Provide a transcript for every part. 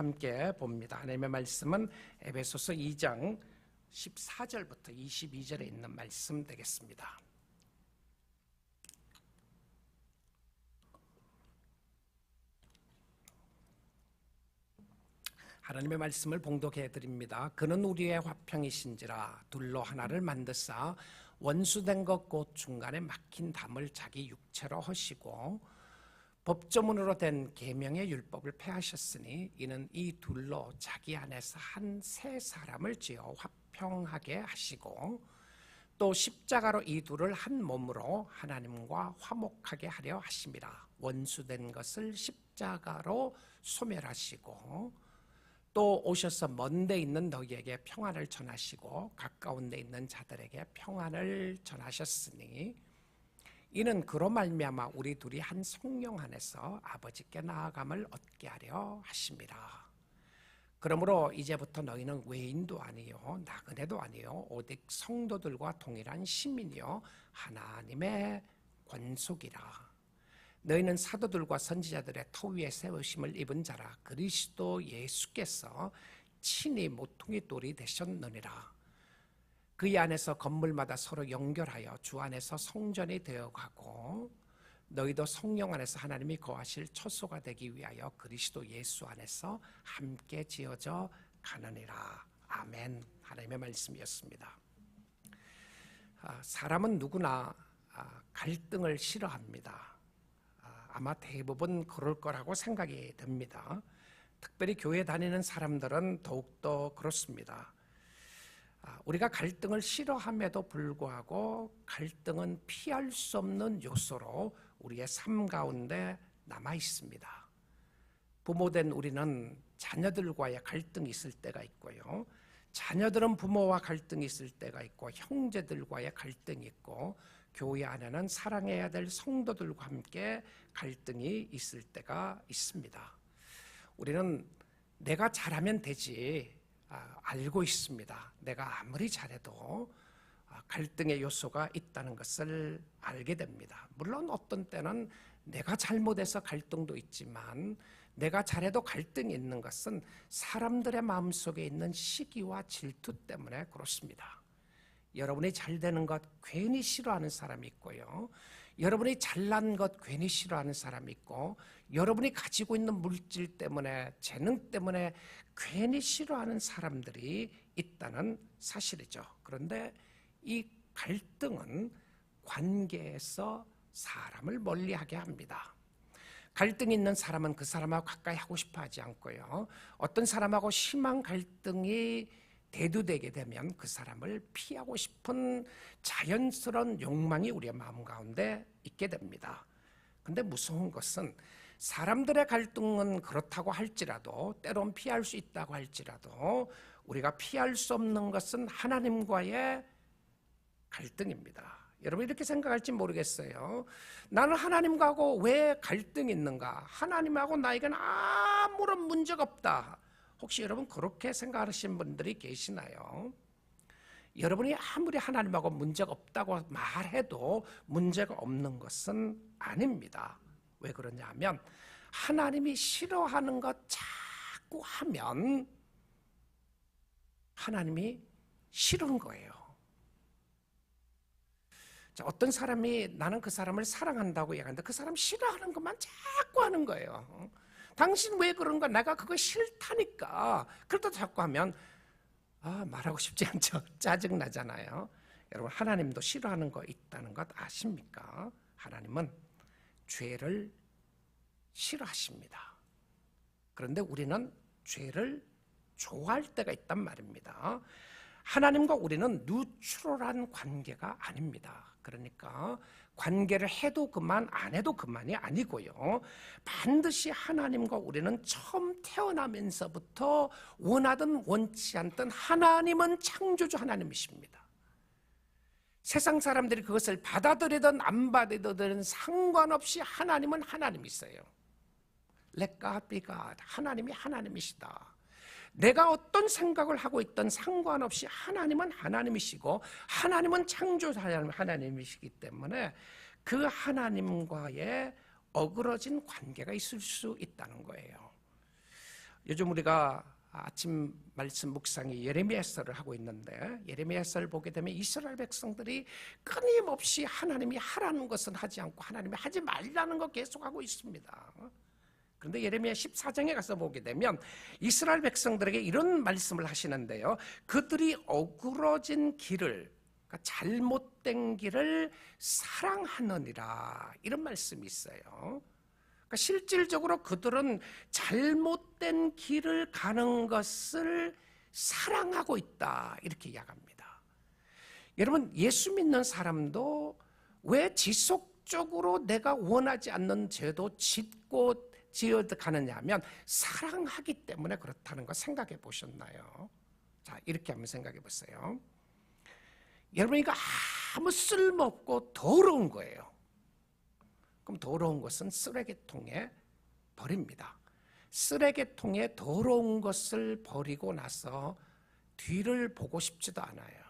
함께 봅니다. 하나님의 말씀은 에베소서 2장 14절부터 22절에 있는 말씀 되겠습니다. 하나님의 말씀을 봉독해 드립니다. 그는 우리의 화평이신지라 둘로 하나를 만드사 원수된 것 곧 중간에 막힌 담을 자기 육체로 하시고 법조문으로 된 계명의 율법을 폐하셨으니 이는 이 둘로 자기 안에서 한 새 사람을 지어 화평하게 하시고 또 십자가로 이 둘을 한 몸으로 하나님과 화목하게 하려 하심이라. 원수된 것을 십자가로 소멸하시고 또 오셔서 먼 데 있는 너희에게 평안을 전하시고 가까운 데 있는 자들에게 평안을 전하셨으니 이는 그로 말미암아 우리 둘이 한 성령 안에서 아버지께 나아감을 얻게 하려 하심이라. 그러므로 이제부터 너희는 외인도 아니요 나그네도 아니요 오직 성도들과 동일한 시민이요 하나님의 권속이라. 너희는 사도들과 선지자들의 터 위에 세우심을 입은 자라. 그리스도 예수께서 친히 모퉁이 돌이 되셨느니라. 그의 안에서 건물마다 서로 연결하여 주 안에서 성전이 되어가고 너희도 성령 안에서 하나님이 거하실 처소가 되기 위하여 그리스도 예수 안에서 함께 지어져 가느니라. 아멘. 하나님의 말씀이었습니다. 사람은 누구나 갈등을 싫어합니다. 아마 대부분 그럴 거라고 생각이 됩니다. 특별히 교회 다니는 사람들은 더욱더 그렇습니다. 우리가 갈등을 싫어함에도 불구하고 갈등은 피할 수 없는 요소로 우리의 삶 가운데 남아 있습니다. 부모된 우리는 자녀들과의 갈등이 있을 때가 있고요. 자녀들은 부모와 갈등이 있을 때가 있고 형제들과의 갈등이 있고 교회 안에는 사랑해야 될 성도들과 함께 갈등이 있을 때가 있습니다. 우리는 내가 잘하면 되지 알고 있습니다. 내가 아무리 잘해도 갈등의 요소가 있다는 것을 알게 됩니다. 물론 어떤 때는 내가 잘못해서 갈등도 있지만 내가 잘해도 갈등이 있는 것은 사람들의 마음속에 있는 시기와 질투 때문에 그렇습니다. 여러분이 잘 되는 것 괜히 싫어하는 사람이 있고요. 여러분이 잘난 것 괜히 싫어하는 사람이 있고 여러분이 가지고 있는 물질 때문에 재능 때문에 괜히 싫어하는 사람들이 있다는 사실이죠. 그런데 이 갈등은 관계에서 사람을 멀리하게 합니다. 갈등이 있는 사람은 그 사람하고 가까이 하고 싶어 하지 않고요. 어떤 사람하고 심한 갈등이 대두되게 되면 그 사람을 피하고 싶은 자연스러운 욕망이 우리의 마음 가운데 있게 됩니다. 그런데 무서운 것은 사람들의 갈등은 그렇다고 할지라도 때론 피할 수 있다고 할지라도 우리가 피할 수 없는 것은 하나님과의 갈등입니다. 여러분 이렇게 생각할지 모르겠어요. 나는 하나님하고 왜 갈등이 있는가? 하나님하고 나에게는 아무런 문제가 없다. 혹시 여러분 그렇게 생각하시는 분들이 계시나요? 여러분이 아무리 하나님하고 문제가 없다고 말해도 문제가 없는 것은 아닙니다. 왜 그러냐 하면 하나님이 싫어하는 것 자꾸 하면 하나님이 싫은 거예요. 자, 어떤 사람이 나는 그 사람을 사랑한다고 얘기하는데 그 사람 싫어하는 것만 자꾸 하는 거예요. 당신 왜 그런가? 내가 그거 싫다니까. 그러다 자꾸 하면 말하고 싶지 않죠. 짜증나잖아요. 여러분 하나님도 싫어하는 거 있다는 것 아십니까? 하나님은 죄를 싫어하십니다. 그런데 우리는 죄를 좋아할 때가 있단 말입니다. 하나님과 우리는 뉴트럴한 관계가 아닙니다. 그러니까 관계를 해도 그만 안 해도 그만이 아니고요. 반드시 하나님과 우리는 처음 태어나면서부터 원하든 원치 않든 하나님은 창조주 하나님이십니다. 세상 사람들이 그것을 받아들이든 안 받아들이든 상관없이 하나님은 하나님이세요. Let God be God. 하나님이 하나님이시다. 내가 어떤 생각을 하고 있든 상관없이 하나님은 하나님이시고 하나님은 창조자 하나님이시기 때문에 그 하나님과의 어그러진 관계가 있을 수 있다는 거예요. 요즘 우리가 아침 말씀 묵상이 예레미야서를 하고 있는데, 예레미야서를 보게 되면 이스라엘 백성들이 끊임없이 하나님이 하라는 것은 하지 않고 하나님이 하지 말라는 거 계속하고 있습니다. 그런데 예레미야 14장에 가서 보게 되면 이스라엘 백성들에게 이런 말씀을 하시는데요, 그들이 어그러진 길을, 그러니까 잘못된 길을 사랑하느니라, 이런 말씀이 있어요. 그러니까 실질적으로 그들은 잘못된 길을 가는 것을 사랑하고 있다, 이렇게 이야기합니다. 여러분, 예수 믿는 사람도 왜 지속적으로 내가 원하지 않는 죄도 짓고 지어가느냐 하면 사랑하기 때문에 그렇다는 거 생각해 보셨나요? 자, 이렇게 한번 생각해 보세요. 여러분, 이거 아무 쓸모없고 더러운 거예요. 그럼 더러운 것은 쓰레기통에 버립니다. 쓰레기통에 더러운 것을 버리고 나서 뒤를 보고 싶지도 않아요.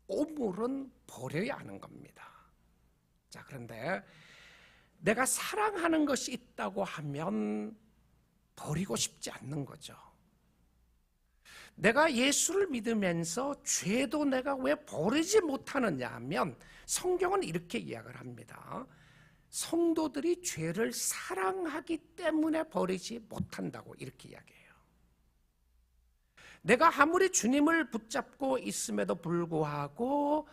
오물은 버려야 하는 겁니다. 자, 그런데 내가 사랑하는 것이 있다고 하면 버리고 싶지 않는 거죠. 내가 예수를 믿으면서 죄도 내가 왜 버리지 못하느냐 하면 성경은 이렇게 이야기를 합니다. 성도들이 죄를 사랑하기 때문에 버리지 못한다고 이렇게 이야기해요. 내가 아무리 주님을 붙잡고 있음에도 불구하고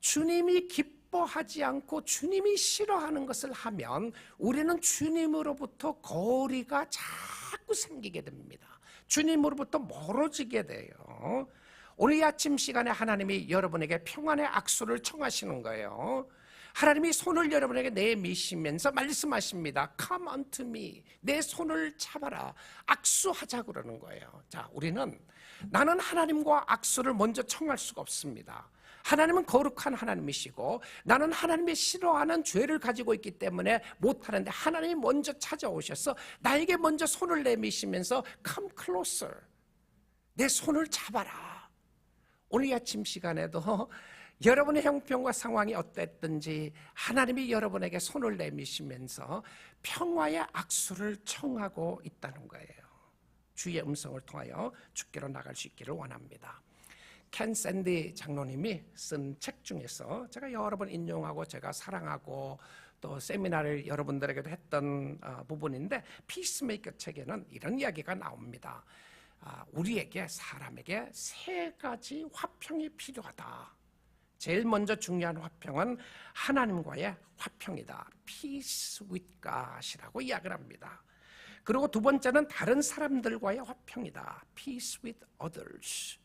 주님이 기뻐하지 않고 주님이 싫어하는 것을 하면 우리는 주님으로부터 거리가 자꾸 생기게 됩니다. 주님으로부터 멀어지게 돼요. 오늘 이 아침 시간에 하나님이 여러분에게 평안의 악수를 청하시는 거예요. 하나님이 손을 여러분에게 내미시면서 말씀하십니다. Come unto me. 내 손을 잡아라. 악수하자 그러는 거예요. 자, 나는 하나님과 악수를 먼저 청할 수가 없습니다. 하나님은 거룩한 하나님이시고 나는 하나님이 싫어하는 죄를 가지고 있기 때문에 못하는데, 하나님이 먼저 찾아오셔서 나에게 먼저 손을 내미시면서 Come closer. 내 손을 잡아라. 오늘 이 아침 시간에도 여러분의 형편과 상황이 어땠든지 하나님이 여러분에게 손을 내미시면서 평화의 악수를 청하고 있다는 거예요. 주의 음성을 통하여 주께로 나갈 수 있기를 원합니다. 켄 샌디 장로님이 쓴 책 중에서 제가 여러 번 인용하고 제가 사랑하고 또 세미나를 여러분들에게도 했던 부분인데, 피스메이커 책에는 이런 이야기가 나옵니다. 우리에게, 사람에게 세 가지 화평이 필요하다. 제일 먼저 중요한 화평은 하나님과의 화평이다. Peace with God이라고 이야기를 합니다. 그리고 두 번째는 다른 사람들과의 화평이다. Peace with others.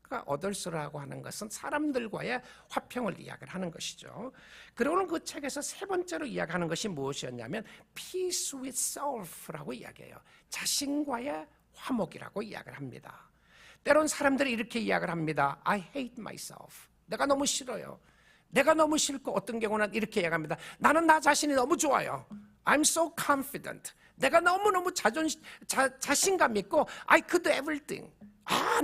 그러니까 others라고 하는 것은 사람들과의 화평을 이야기를 하는 것이죠. 그리고는 그 책에서 세 번째로 이야기하는 것이 무엇이었냐면 Peace with self라고 이야기해요. 자신과의 화목이라고 이야기를 합니다. 때론 사람들이 이렇게 이야기를 합니다. I hate myself. 내가 너무 싫어요. 내가 너무 싫고, 어떤 경우는 이렇게 이야기합니다. 나는 나 자신이 너무 좋아요. I'm so confident. 내가 너무너무 자신감 있고 I could do everything.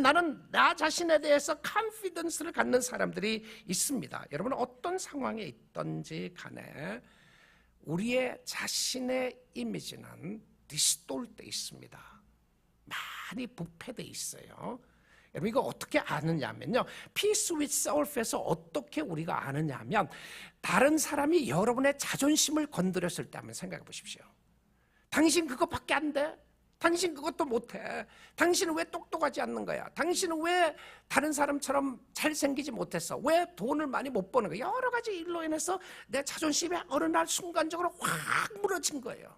나는 나 자신에 대해서 confidence를 갖는 사람들이 있습니다. 여러분, 어떤 상황에 있든지 간에 우리의 자신의 이미지는 디스톨돼 있습니다. 많이 부패돼 있어요. 여러분, 이거 어떻게 아느냐면요, Peace with Self에서 어떻게 우리가 아느냐면, 다른 사람이 여러분의 자존심을 건드렸을 때 한번 생각해 보십시오. 당신 그것밖에 안 돼? 당신 그것도 못해? 당신은 왜 똑똑하지 않는 거야? 당신은 왜 다른 사람처럼 잘생기지 못했어? 왜 돈을 많이 못 버는 거야? 여러 가지 일로 인해서 내 자존심이 어느 날 순간적으로 확 무너진 거예요.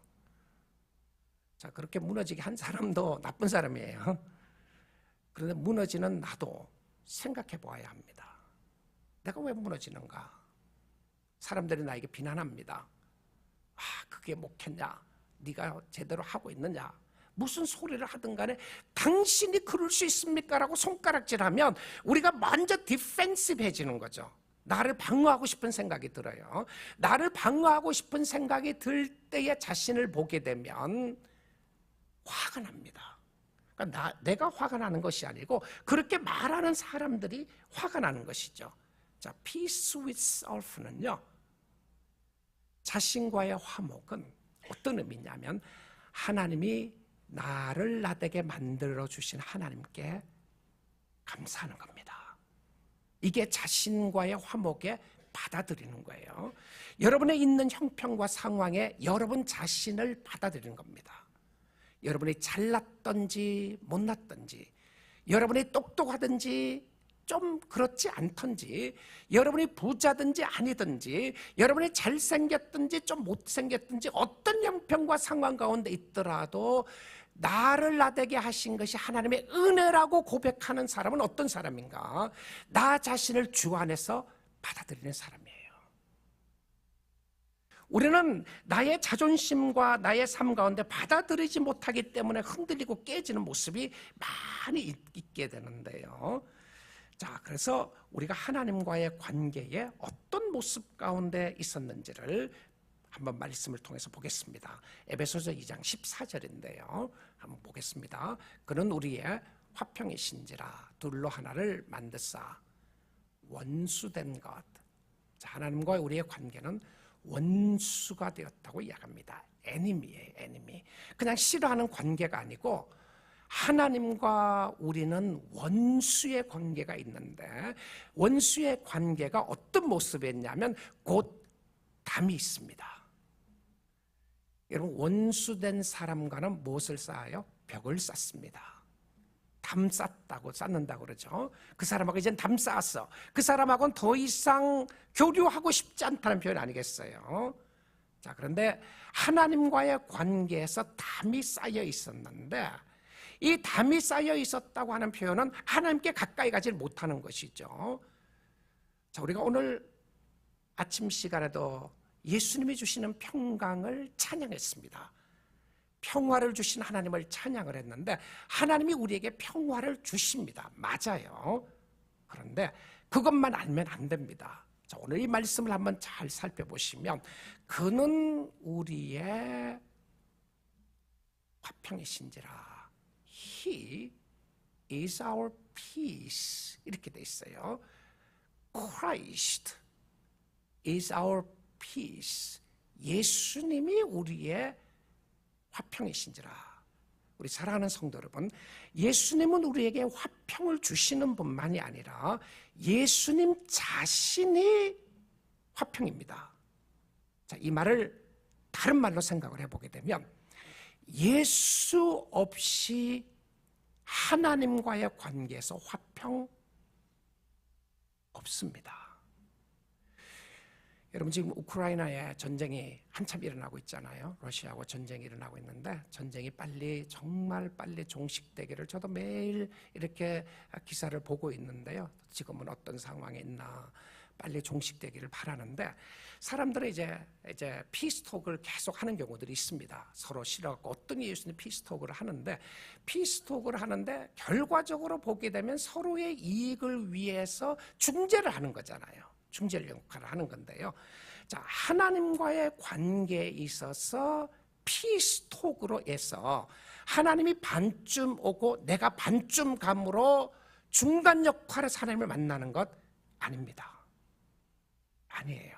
자, 그렇게 무너지게 한 사람도 나쁜 사람이에요. 그런데 무너지는 나도 생각해 보아야 합니다. 내가 왜 무너지는가? 사람들이 나에게 비난합니다. 그게 목했냐? 네가 제대로 하고 있느냐? 무슨 소리를 하든 간에 당신이 그럴 수 있습니까? 라고 손가락질하면 우리가 먼저 디펜시브해지는 거죠. 나를 방어하고 싶은 생각이 들어요. 나를 방어하고 싶은 생각이 들 때에 자신을 보게 되면 화가 납니다. 그러니까 내가 화가 나는 것이 아니고 그렇게 말하는 사람들이 화가 나는 것이죠. 자, Peace with Self는요, 자신과의 화목은 어떤 의미냐면 하나님이 나를 나되게 만들어 주신 하나님께 감사하는 겁니다. 이게 자신과의 화목에 받아들이는 거예요. 여러분의 있는 형편과 상황에 여러분 자신을 받아들이는 겁니다. 여러분이 잘났든지 못났든지, 여러분이 똑똑하든지 좀 그렇지 않던지, 여러분이 부자든지 아니든지, 여러분이 잘생겼든지 좀 못생겼든지, 어떤 형편과 상황 가운데 있더라도 나를 나되게 하신 것이 하나님의 은혜라고 고백하는 사람은 어떤 사람인가? 나 자신을 주 안에서 받아들이는 사람이에요. 우리는 나의 자존심과 나의 삶 가운데 받아들이지 못하기 때문에 흔들리고 깨지는 모습이 많이 있게 되는데요. 자, 그래서 우리가 하나님과의 관계에 어떤 모습 가운데 있었는지를 한번 말씀을 통해서 보겠습니다. 에베소서 2장 14절인데요. 한번 보겠습니다. 그는 우리의 화평이신지라 둘로 하나를 만드사 원수된 것. 자, 하나님과 우리의 관계는 원수가 되었다고 이야기합니다. 에니미예요, 에니미. 그냥 싫어하는 관계가 아니고 하나님과 우리는 원수의 관계가 있는데, 원수의 관계가 어떤 모습이었냐면 곧 담이 있습니다. 여러분, 원수된 사람과는 무엇을 쌓아요? 벽을 쌓습니다. 담 쌓다고 쌓는다고 그러죠. 그 사람하고 이젠 담 쌓았어. 그 사람하고는 더 이상 교류하고 싶지 않다는 표현 아니겠어요? 자, 그런데 하나님과의 관계에서 담이 쌓여 있었는데, 이 담이 쌓여 있었다고 하는 표현은 하나님께 가까이 가지 못하는 것이죠. 자, 우리가 오늘 아침 시간에도 예수님이 주시는 평강을 찬양했습니다. 평화를 주신 하나님을 찬양을 했는데, 하나님이 우리에게 평화를 주십니다. 맞아요. 그런데 그것만 알면 안 됩니다. 자, 오늘 이 말씀을 한번 잘 살펴보시면, 그는 우리의 화평이신지라. He is our peace. 이렇게 돼 있어요. Christ is our peace. 예수님이 우리의 화평이신지라. 우리 사랑하는 성도 여러분, 예수님은 우리에게 화평을 주시는 분만이 아니라 예수님 자신이 화평입니다. 자, 이 말을 다른 말로 생각을 해보게 되면, 예수 없이 하나님과의 관계에서 화평 없습니다. 여러분, 지금 우크라이나에 전쟁이 한참 일어나고 있잖아요. 러시아하고 전쟁이 일어나고 있는데, 전쟁이 정말 빨리 종식되기를 저도 매일 이렇게 기사를 보고 있는데요. 지금은 어떤 상황에 있나 빨리 종식되기를 바라는데, 사람들은 이제 피스톡을 계속 하는 경우들이 있습니다. 서로 싫어갖고 어떤 예수님 피스톡을 하는데, 결과적으로 보게 되면 서로의 이익을 위해서 중재를 하는 거잖아요. 중재를 역할을 하는 건데요. 자, 하나님과의 관계에 있어서 피스톡으로 해서 하나님이 반쯤 오고 내가 반쯤 감으로 중간 역할에서 하나님을 만나는 것 아닙니다. 아니에요.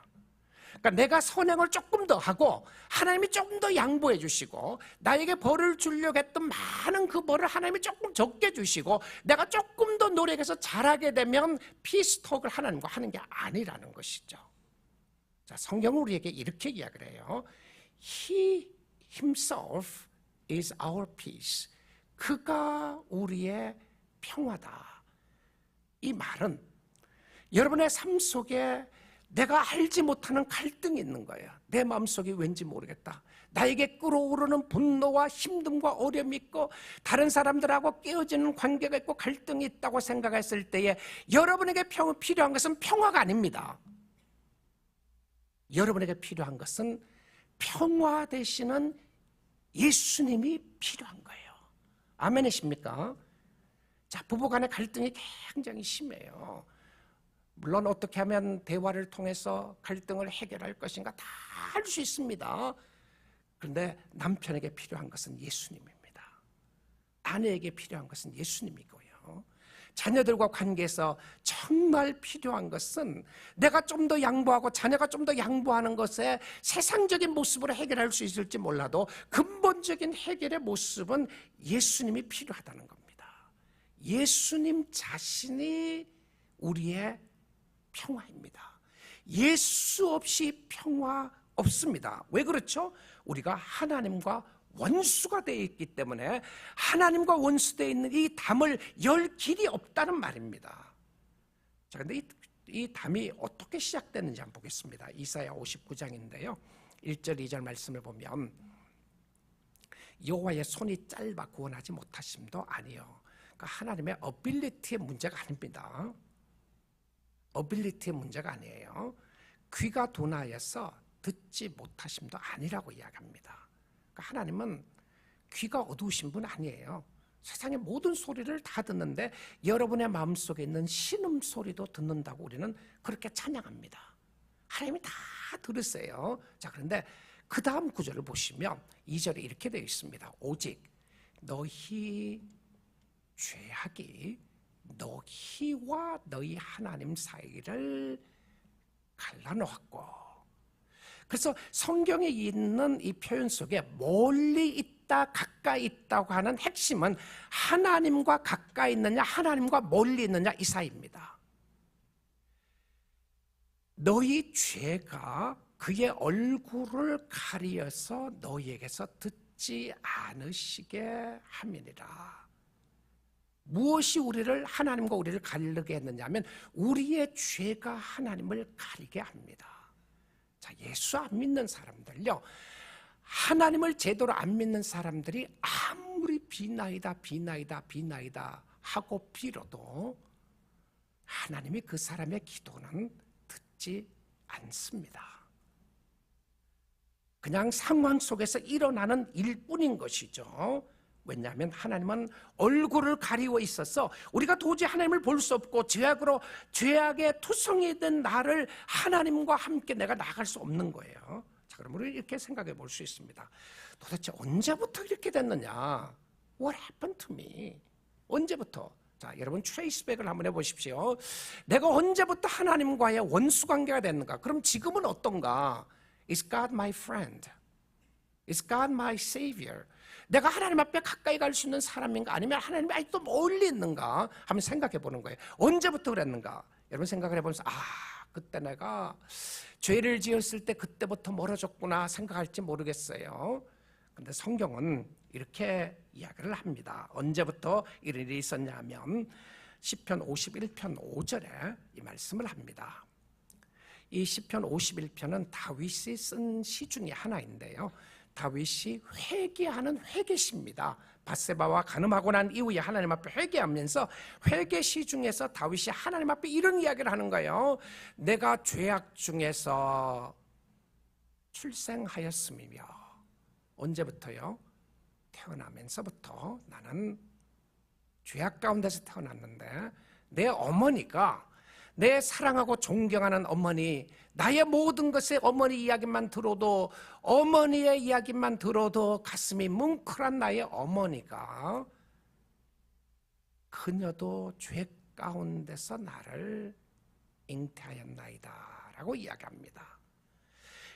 그러니까 내가 선행을 조금 더 하고 하나님이 조금 더 양보해 주시고, 나에게 벌을 주려고 했던 많은 그 벌을 하나님이 조금 적게 주시고, 내가 조금 더 노력해서 잘하게 되면 피스톡을 하나님과 하는 게 아니라는 것이죠. 자, 성경은 우리에게 이렇게 이야기를 해요. He himself is our peace. 그가 우리의 평화다. 이 말은 여러분의 삶 속에 내가 알지 못하는 갈등이 있는 거예요. 내 마음속에 왠지 모르겠다. 나에게 끓어오르는 분노와 힘듦과 어려움이 있고, 다른 사람들하고 깨어지는 관계가 있고 갈등이 있다고 생각했을 때에 여러분에게 필요한 것은 평화가 아닙니다. 여러분에게 필요한 것은 평화 되시는 예수님이 필요한 거예요. 아멘이십니까? 자, 부부간의 갈등이 굉장히 심해요. 물론 어떻게 하면 대화를 통해서 갈등을 해결할 것인가 다 할 수 있습니다. 그런데 남편에게 필요한 것은 예수님입니다. 아내에게 필요한 것은 예수님이고요. 자녀들과 관계에서 정말 필요한 것은 내가 좀 더 양보하고 자녀가 좀 더 양보하는 것에 세상적인 모습으로 해결할 수 있을지 몰라도 근본적인 해결의 모습은 예수님이 필요하다는 겁니다. 예수님 자신이 우리의 평화입니다. 예수 없이 평화 없습니다. 왜 그렇죠? 우리가 하나님과 원수가 되어 있기 때문에 하나님과 원수되어 있는 이 담을 열 길이 없다는 말입니다. 자, 근데 이 담이 어떻게 시작되는지 한번 보겠습니다. 이사야 59장인데요. 1절 2절 말씀을 보면 여호와의 손이 짧아 구원하지 못하심도 아니요. 그러니까 하나님의 어빌리티의 문제가 아닙니다. 어빌리티의 문제가 아니에요. 귀가 둔하여서 듣지 못하심도 아니라고 이야기합니다. 그러니까 하나님은 귀가 어두우신 분 아니에요. 세상의 모든 소리를 다 듣는데 여러분의 마음속에 있는 신음소리도 듣는다고 우리는 그렇게 찬양합니다. 하나님이 다 들으세요. 자, 그런데 그 다음 구절을 보시면 2절에 이렇게 되어 있습니다. 오직 너희 죄악이 너희와 너희 하나님 사이를 갈라놓았고, 그래서 성경에 있는 이 표현 속에 멀리 있다 가까이 있다고 하는 핵심은 하나님과 가까이 있느냐 하나님과 멀리 있느냐 이 사이입니다. 너희 죄가 그의 얼굴을 가리어서 너희에게서 듣지 않으시게 함이니라. 무엇이 우리를 하나님과 우리를 가리게 했느냐 하면 우리의 죄가 하나님을 가리게 합니다. 자, 예수 안 믿는 사람들요, 하나님을 제대로 안 믿는 사람들이 아무리 비나이다 하고 빌어도 하나님이 그 사람의 기도는 듣지 않습니다. 그냥 상황 속에서 일어나는 일뿐인 것이죠. 왜냐하면 하나님은 얼굴을 가리고 있어서 우리가 도저히 하나님을 볼 수 없고 죄악의 투성이 된 나를 하나님과 함께 내가 나갈 수 없는 거예요. 자, 그럼 우리 이렇게 생각해 볼 수 있습니다. 도대체 언제부터 이렇게 됐느냐? What happened to me? 언제부터? 자, 여러분 트레이스백을 한번 해보십시오. 내가 언제부터 하나님과의 원수 관계가 됐는가? 그럼 지금은 어떤가? Is God my friend? Is God my savior? 내가 하나님 앞에 가까이 갈 수 있는 사람인가? 아니면 하나님이 아직도 멀리 있는가? 한번 생각해 보는 거예요. 언제부터 그랬는가? 여러분 생각을 해보면서 그때 내가 죄를 지었을 때 그때부터 멀어졌구나 생각할지 모르겠어요. 근데 성경은 이렇게 이야기를 합니다. 언제부터 이런 일이 있었냐 하면 시편 51편 5절에 이 말씀을 합니다. 이 시편 51편은 다윗이 쓴 시 중에 하나인데요, 다윗이 회개하는 회개시입니다. 밧세바와 간음하고 난 이후에 하나님 앞에 회개하면서 회개시 중에서 다윗이 하나님 앞에 이런 이야기를 하는 거예요. 내가 죄악 중에서 출생하였음이며. 언제부터요? 태어나면서부터 나는 죄악 가운데서 태어났는데 내 어머니가, 내 사랑하고 존경하는 어머니, 나의 모든 것에 어머니 이야기만 들어도, 어머니의 이야기만 들어도 가슴이 뭉클한 나의 어머니가 그녀도 죄 가운데서 나를 잉태하였나이다 라고 이야기합니다.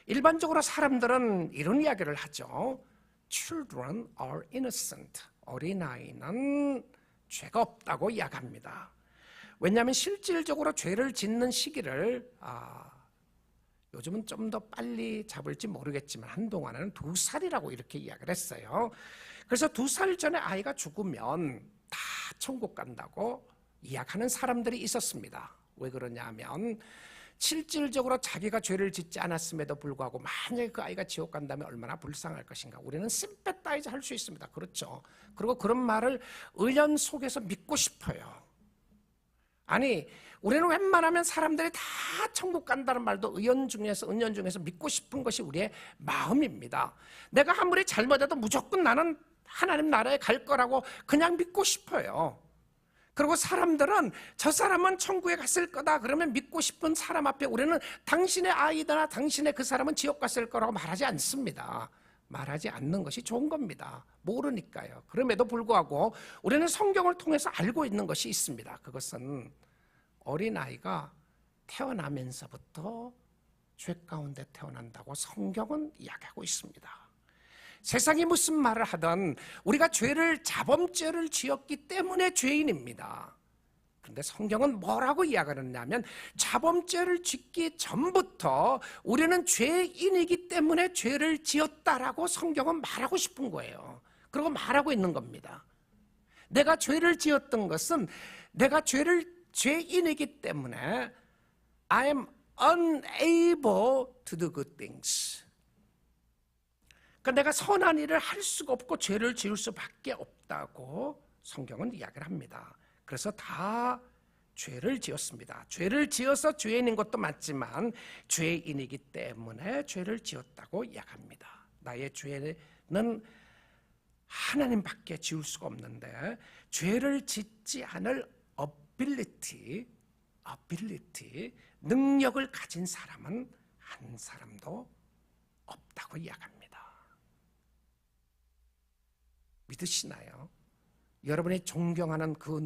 일반적으로 사람들은 이런 이야기를 하죠. Children are innocent. 어린아이는 죄가 없다고 이야기합니다. 왜냐하면 실질적으로 죄를 짓는 시기를 요즘은 좀 더 빨리 잡을지 모르겠지만 한동안은 2살이라고 이렇게 이야기를 했어요. 그래서 2살 전에 아이가 죽으면 다 천국 간다고 이야기하는 사람들이 있었습니다. 왜 그러냐 하면 실질적으로 자기가 죄를 짓지 않았음에도 불구하고 만약에 그 아이가 지옥 간다면 얼마나 불쌍할 것인가. 우리는 심패타이즈 할 수 있습니다. 그렇죠. 그리고 그런 말을 의연 속에서 믿고 싶어요. 아니, 우리는 웬만하면 사람들이 다 천국 간다는 말도 은연 중에서 믿고 싶은 것이 우리의 마음입니다. 내가 아무리 잘못해도 무조건 나는 하나님 나라에 갈 거라고 그냥 믿고 싶어요. 그리고 사람들은 저 사람은 천국에 갔을 거다 그러면 믿고 싶은 사람 앞에 우리는 당신의 아이나 당신의 그 사람은 지옥 갔을 거라고 말하지 않습니다. 말하지 않는 것이 좋은 겁니다. 모르니까요. 그럼에도 불구하고 우리는 성경을 통해서 알고 있는 것이 있습니다. 그것은 어린아이가 태어나면서부터 죄 가운데 태어난다고 성경은 이야기하고 있습니다. 세상이 무슨 말을 하든 우리가 자범죄를 지었기 때문에 죄인입니다. 그런데 성경은 뭐라고 이야기하느냐면 자범죄를 짓기 전부터 우리는 죄인이기 때문에 죄를 지었다라고 성경은 말하고 싶은 거예요. 그리고 말하고 있는 겁니다. 내가 죄를 지었던 것은 내가 죄인이기 때문에 I am unable to do good things. 그러니까 내가 선한 일을 할 수가 없고 죄를 지을 수밖에 없다고 성경은 이야기를 합니다. 그래서 다 죄를 지었습니다. 죄를 지어서 죄인인 것도 맞지만 죄인이기 때문에 죄를 지었다고 이야기합니다. 나의 죄는 하나님밖에 지울 수가 없는데 죄를 짓지 않을 ability, 능력을 가진 사람은 한 사람도 없다고 이야기합니다. 믿으시나요? 여러분이 존경하는 그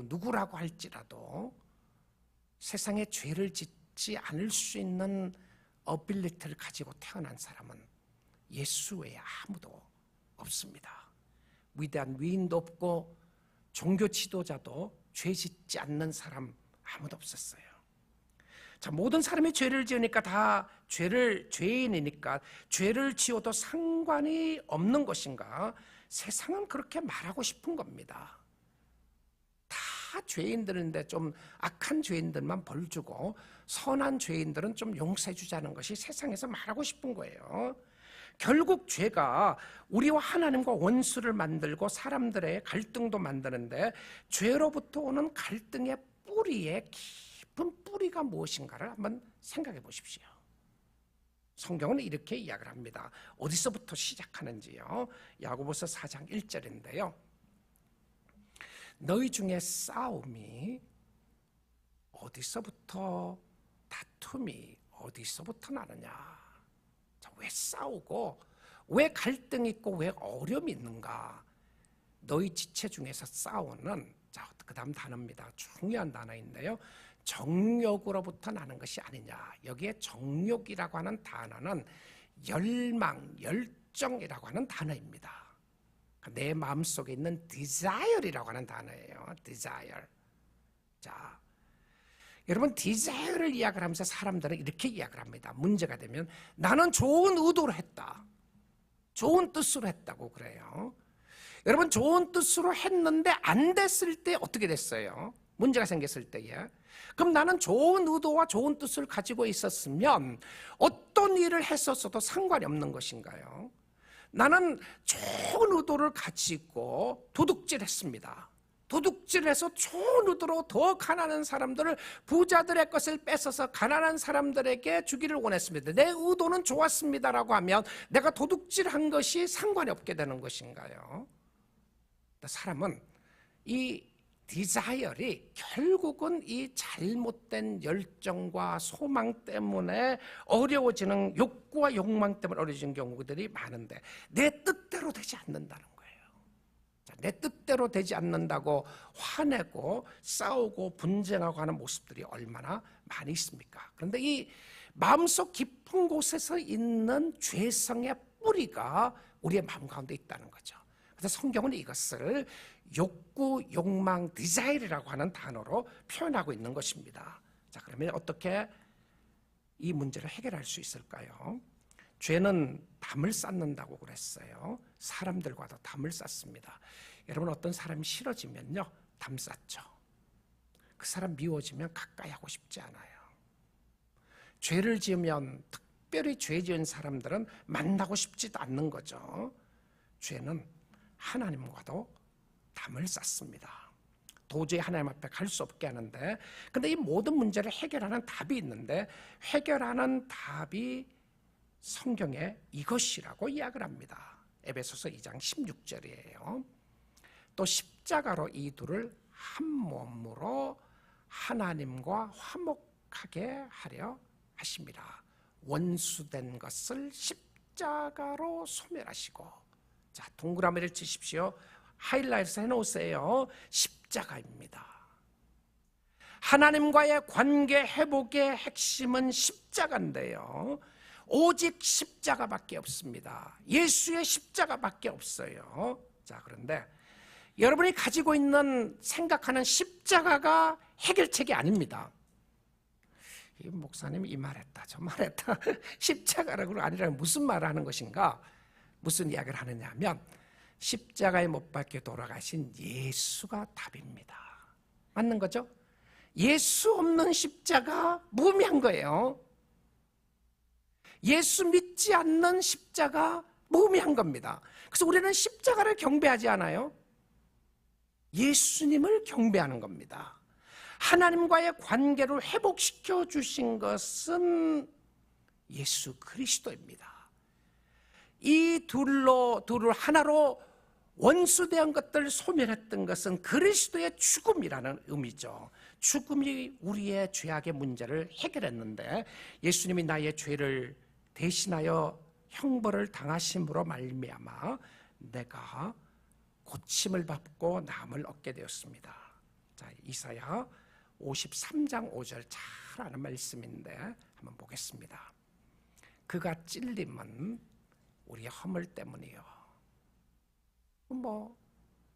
누구라고 할지라도 세상에 죄를 짓지 않을 수 있는 어빌리티를 가지고 태어난 사람은 예수 외에 아무도 없습니다. 위대한 위인도 없고 종교 지도자도 죄 짓지 않는 사람 아무도 없었어요. 자, 모든 사람이 죄를 지으니까 다 죄인이니까 죄를 지어도 상관이 없는 것인가? 세상은 그렇게 말하고 싶은 겁니다. 다 죄인들인데 좀 악한 죄인들만 벌 주고 선한 죄인들은 좀 용서해 주자는 것이 세상에서 말하고 싶은 거예요. 결국 죄가 우리와 하나님과 원수를 만들고 사람들의 갈등도 만드는데 죄로부터 오는 갈등의 뿌리에 깊은 뿌리가 무엇인가를 한번 생각해 보십시오. 성경은 이렇게 이야기를 합니다. 어디서부터 시작하는지요? 야고보서 4장 1절인데요. 너희 중에 싸움이 어디서부터, 다툼이 어디서부터 나느냐? 자, 왜 싸우고 왜 갈등이 있고 왜 어려움이 있는가? 너희 지체 중에서 싸우는, 자, 그 다음 단어입니다. 중요한 단어인데요. 정욕으로부터 나는 것이 아니냐. 여기에 정욕이라고 하는 단어는 열망, 열정이라고 하는 단어입니다. 내 마음속에 있는 desire이라고 하는 단어예요. desire. 자, 여러분 desire를 이야기를 하면서 사람들은 이렇게 이야기를 합니다. 문제가 되면 나는 좋은 의도로 했다. 좋은 뜻으로 했다고 그래요. 여러분 좋은 뜻으로 했는데 안 됐을 때 어떻게 됐어요? 문제가 생겼을 때에. 그럼 나는 좋은 의도와 좋은 뜻을 가지고 있었으면 어떤 일을 했었어도 상관이 없는 것인가요? 나는 좋은 의도를 가지고 도둑질했습니다. 도둑질해서 좋은 의도로 더 가난한 사람들을, 부자들의 것을 뺏어서 가난한 사람들에게 주기를 원했습니다. 내 의도는 좋았습니다라고 하면 내가 도둑질한 것이 상관이 없게 되는 것인가요? 사람은 이 디자이어리 결국은 이 잘못된 열정과 소망 때문에 어려워지는, 욕구와 욕망 때문에 어려워지는 경우들이 많은데 내 뜻대로 되지 않는다는 거예요. 자, 내 뜻대로 되지 않는다고 화내고 싸우고 분쟁하고 하는 모습들이 얼마나 많이 있습니까? 그런데 이 마음속 깊은 곳에서 있는 죄성의 뿌리가 우리의 마음 가운데 있다는 거죠. 그래서 성경은 이것을 욕구, 욕망, 디자이르라고 하는 단어로 표현하고 있는 것입니다. 자, 그러면 어떻게 이 문제를 해결할 수 있을까요? 죄는 담을 쌓는다고 그랬어요. 사람들과도 담을 쌓습니다. 여러분 어떤 사람이 싫어지면요, 담 쌓죠. 그 사람 미워지면 가까이 하고 싶지 않아요. 죄를 지으면, 특별히 죄 지은 사람들은 만나고 싶지도 않는 거죠. 죄는 하나님과도 담을 쌓습니다. 도저히 하나님 앞에 갈 수 없게 하는데, 근데 이 모든 문제를 해결하는 답이 있는데, 해결하는 답이 성경에 이것이라고 이야기를 합니다. 에베소서 2장 16절이에요. 또 십자가로 이 둘을 한 몸으로 하나님과 화목하게 하려 하십니다. 원수된 것을 십자가로 십자가로 소멸하시고, 자, 동그라미를 치십시오. 하이라이트 해놓으세요. 십자가입니다. 하나님과의 관계 회복의 핵심은 십자가인데요, 오직 십자가밖에 없습니다. 예수의 십자가밖에 없어요. 자, 그런데 여러분이 가지고 있는 생각하는 십자가가 해결책이 아닙니다. 이 목사님 이 말했다 저 말했다 십자가라고 아니라 무슨 말을 하는 것인가, 무슨 이야기를 하느냐 하면 십자가에 못 박혀 돌아가신 예수가 답입니다. 맞는 거죠? 예수 없는 십자가 무의미한 거예요. 예수 믿지 않는 십자가 무의미한 겁니다. 그래서 우리는 십자가를 경배하지 않아요. 예수님을 경배하는 겁니다. 하나님과의 관계를 회복시켜 주신 것은 예수 그리스도입니다. 이 둘을 하나로 원수되었던 것들을 소멸했던 것은 그리스도의 죽음이라는 의미죠. 죽음이 우리의 죄악의 문제를 해결했는데, 예수님이 나의 죄를 대신하여 형벌을 당하심으로 말미암아 내가 고침을 받고 나음을 얻게 되었습니다. 자, 이사야 53장 5절 잘 아는 말씀인데 한번 보겠습니다. 그가 찔림은 우리의 허물 때문이요.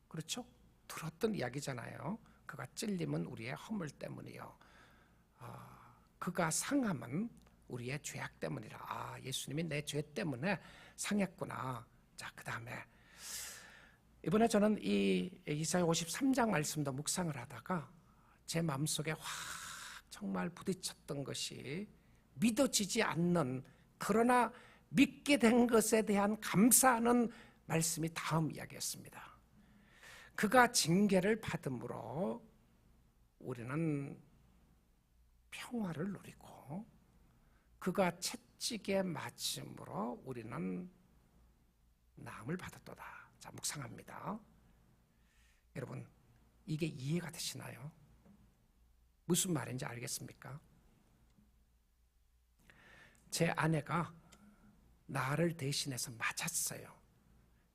그렇죠? 들었던 이야기잖아요. 그가 찔림은 우리의 허물 때문이요. 그가 상함은 우리의 죄악 때문이라. 예수님이 내 죄 때문에 상했구나. 자, 그 다음에 이번에 저는 이 이사야 53장 말씀도 묵상을 하다가 제 마음속에 확 정말 부딪혔던 것이, 믿어지지 않는 그러나 믿게 된 것에 대한 감사하는 말씀이 다음 이야기였습니다. 그가 징계를 받음으로 우리는 평화를 누리고, 그가 채찍에 맞음으로 우리는 나음을 받았도다. 자, 묵상합니다. 여러분, 이게 이해가 되시나요? 무슨 말인지 알겠습니까? 제 아내가 나를 대신해서 맞았어요.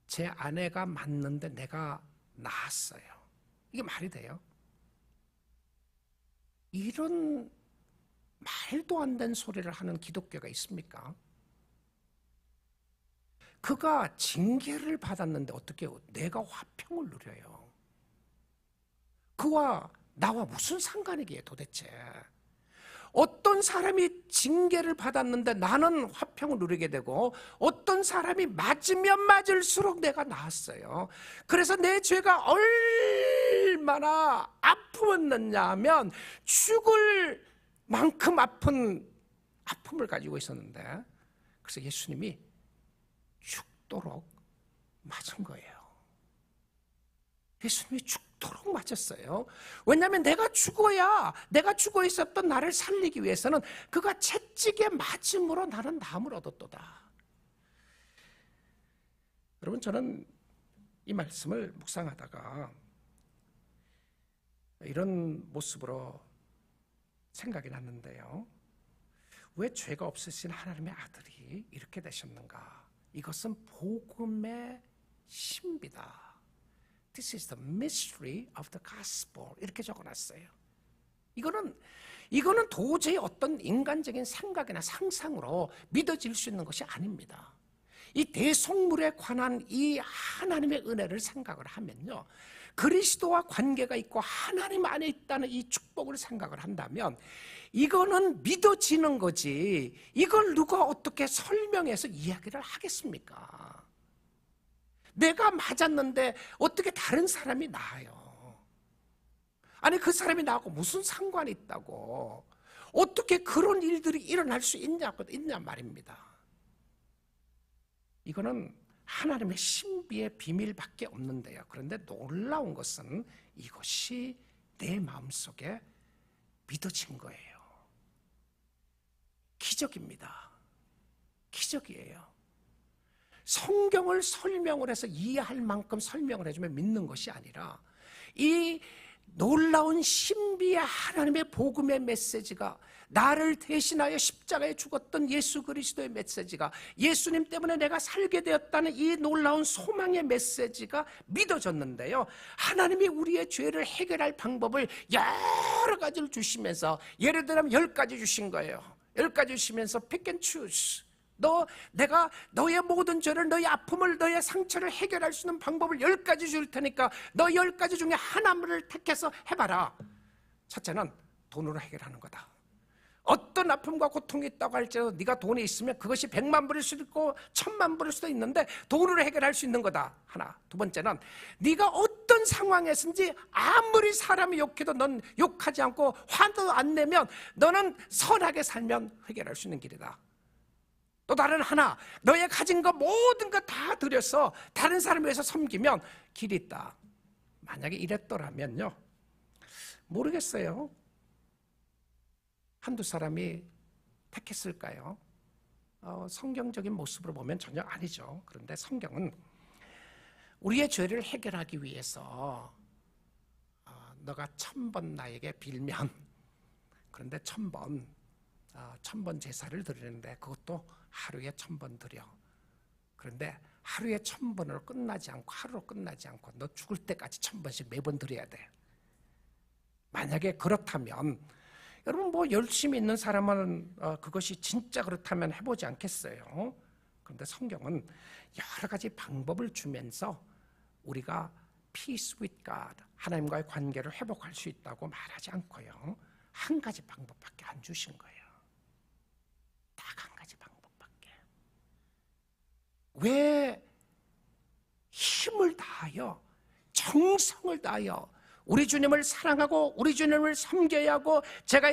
제 아내가 맞는데 내가 나았어요. 이게 말이 돼요? 이런 말도 안 되는 소리를 하는 기독교가 있습니까? 그가 징계를 받았는데 어떻게 내가 화평을 누려요? 그와 나와 무슨 상관이기에 도대체? 어떤 사람이 징계를 받았는데 나는 화평을 누리게 되고, 어떤 사람이 맞으면 맞을수록 내가 나았어요. 그래서 내 죄가 얼마나 아프었느냐 하면 죽을 만큼 아픈 아픔을 가지고 있었는데, 그래서 예수님이 죽도록 맞은 거예요. 예수님이 죽도록 맞았어요. 왜냐하면 내가 죽어 있었던 나를 살리기 위해서는 그가 채찍에 맞음으로 나는 나음을 얻었도다. 여러분, 저는 이 말씀을 묵상하다가 이런 모습으로 생각이 났는데요, 왜 죄가 없으신 하나님의 아들이 이렇게 되셨는가? 이것은 복음의 신비다. This is the mystery of the gospel. 이렇게 적어놨어요. 이거는 도저히 어떤 인간적인 생각이나 상상으로 믿어질 수 있는 것이 아닙니다. 이 대속물에 관한 이 하나님의 은혜를 생각을 하면요, 그리스도와 관계가 있고 하나님 안에 있다는 이 축복을 생각을 한다면 이거는 믿어지는 거지, 이걸 누가 어떻게 설명해서 이야기를 하겠습니까? 내가 맞았는데 어떻게 다른 사람이 나아요? 아니, 그 사람이 나하고 무슨 상관이 있다고, 어떻게 그런 일들이 일어날 수 있냐 말입니다. 이거는 하나님의 신비의 비밀밖에 없는데요, 그런데 놀라운 것은 이것이 내 마음속에 믿어진 거예요. 기적입니다. 기적이에요. 성경을 설명을 해서 이해할 만큼 설명을 해주면 믿는 것이 아니라, 이 놀라운 신비의 하나님의 복음의 메시지가, 나를 대신하여 십자가에 죽었던 예수 그리스도의 메시지가, 예수님 때문에 내가 살게 되었다는 이 놀라운 소망의 메시지가 믿어졌는데요, 하나님이 우리의 죄를 해결할 방법을 여러 가지를 주시면서, 예를 들면 10가지 주신 거예요. 10가지 주시면서 pick and choose. 내가 너의 모든 죄를, 너의 아픔을, 너의 상처를 해결할 수 있는 방법을 10가지 줄 테니까 너 10가지 중에 하나를 택해서 해봐라. 첫째는 돈으로 해결하는 거다. 어떤 아픔과 고통이 있다고 할지라도 네가 돈이 있으면 그것이 100만 불일 수도 있고 1000만 불일 수도 있는데 돈으로 해결할 수 있는 거다. 하나. 두 번째는 네가 어떤 상황에서든지 아무리 사람이 욕해도 넌 욕하지 않고 화도 안 내면 너는 선하게 살면 해결할 수 있는 길이다. 또 다른 하나, 너의 가진 거 모든 거 다 들여서 다른 사람을 위해서 섬기면 길이 있다. 만약에 이랬더라면요, 모르겠어요. 한두 사람이 택했을까요? 성경적인 모습으로 보면 전혀 아니죠. 그런데 성경은 우리의 죄를 해결하기 위해서 너가 1000번 나에게 빌면, 그런데 1000번 제사를 드리는데 그것도 하루에 1000번 드려. 그런데 하루에 1000번으로 끝나지 않고, 하루로 끝나지 않고 너 죽을 때까지 1000번씩 매번 드려야 돼. 만약에 그렇다면 여러분, 뭐 열심히 있는 사람은 그것이 진짜 그렇다면 해보지 않겠어요? 그런데 성경은 여러 가지 방법을 주면서 우리가 peace with God, 하나님과의 관계를 회복할 수 있다고 말하지 않고요, 한 가지 방법밖에 안 주신 거예요. 딱 한 가지 방법밖에. 왜 힘을 다하여, 정성을 다하여 우리 주님을 사랑하고 우리 주님을 섬겨야 하고 제가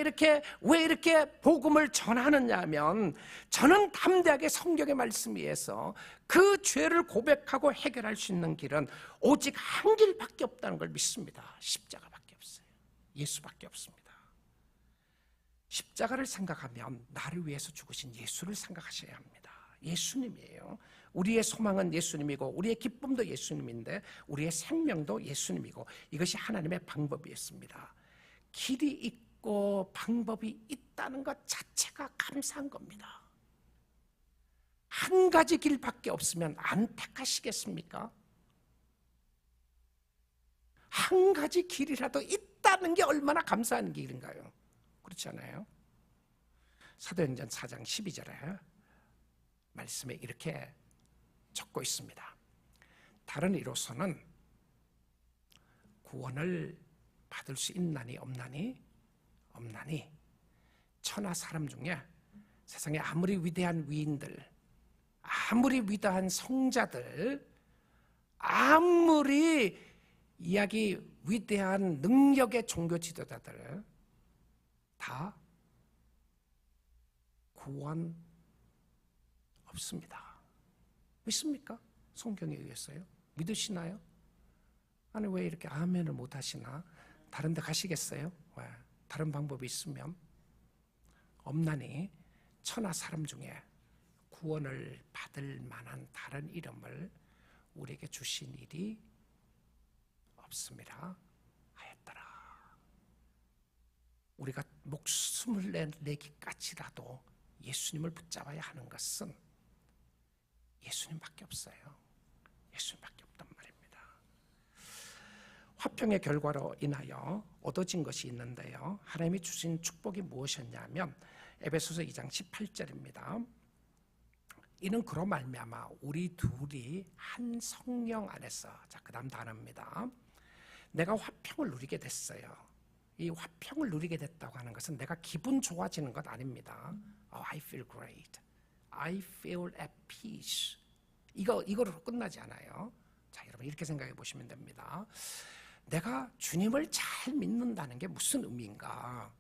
왜 이렇게 복음을 전하느냐 하면, 저는 담대하게 성경의 말씀 위에서 그 죄를 고백하고 해결할 수 있는 길은 오직 한 길밖에 없다는 걸 믿습니다. 십자가밖에 없어요. 예수밖에 없습니다. 십자가를 생각하면 나를 위해서 죽으신 예수를 생각하셔야 합니다. 예수님이에요. 우리의 소망은 예수님이고 우리의 기쁨도 예수님인데 우리의 생명도 예수님이고, 이것이 하나님의 방법이었습니다. 길이 있고 방법이 있다는 것 자체가 감사한 겁니다. 한 가지 길밖에 없으면 안 택하시겠습니까? 한 가지 길이라도 있다는 게 얼마나 감사한 길인가요? 그렇지 않아요? 사도행전 4장 12절에 말씀에 이렇게 적고 있습니다. 다른 이로서는 구원을 받을 수 있나니 없나니? 없나니 천하 사람 중에 세상에 아무리 위대한 위인들, 아무리 위대한 성자들, 아무리 이야기 위대한 능력의 종교 지도자들 다 구원 없습니다. 믿습니까? 성경에 의해서요? 믿으시나요? 아니, 왜 이렇게 아멘을 못 하시나? 다른 데 가시겠어요? 왜? 다른 방법이 있으면? 없나니 천하 사람 중에 구원을 받을 만한 다른 이름을 우리에게 주신 일이 없음이라 하였더라. 우리가 목숨을 내기까지라도 예수님을 붙잡아야 하는 것은 예수님밖에 없어요. 예수님밖에 없단 말입니다. 화평의 결과로 인하여 얻어진 것이 있는데요, 하나님이 주신 축복이 무엇이었냐면 에베소서 2장 18절입니다. 이는 그로 말미암아 우리 둘이 한 성령 안에서, 자, 그 다음 단어입니다. 내가 화평을 누리게 됐어요. 이 화평을 누리게 됐다고 하는 것은 내가 기분 좋아지는 것 아닙니다. I feel great. I feel at peace. 이거로 끝나지 않아요. 자, 여러분 이렇게 생각해 보시면 됩니다. 내가 주님을 잘 믿는다는 게 무슨 의미인가?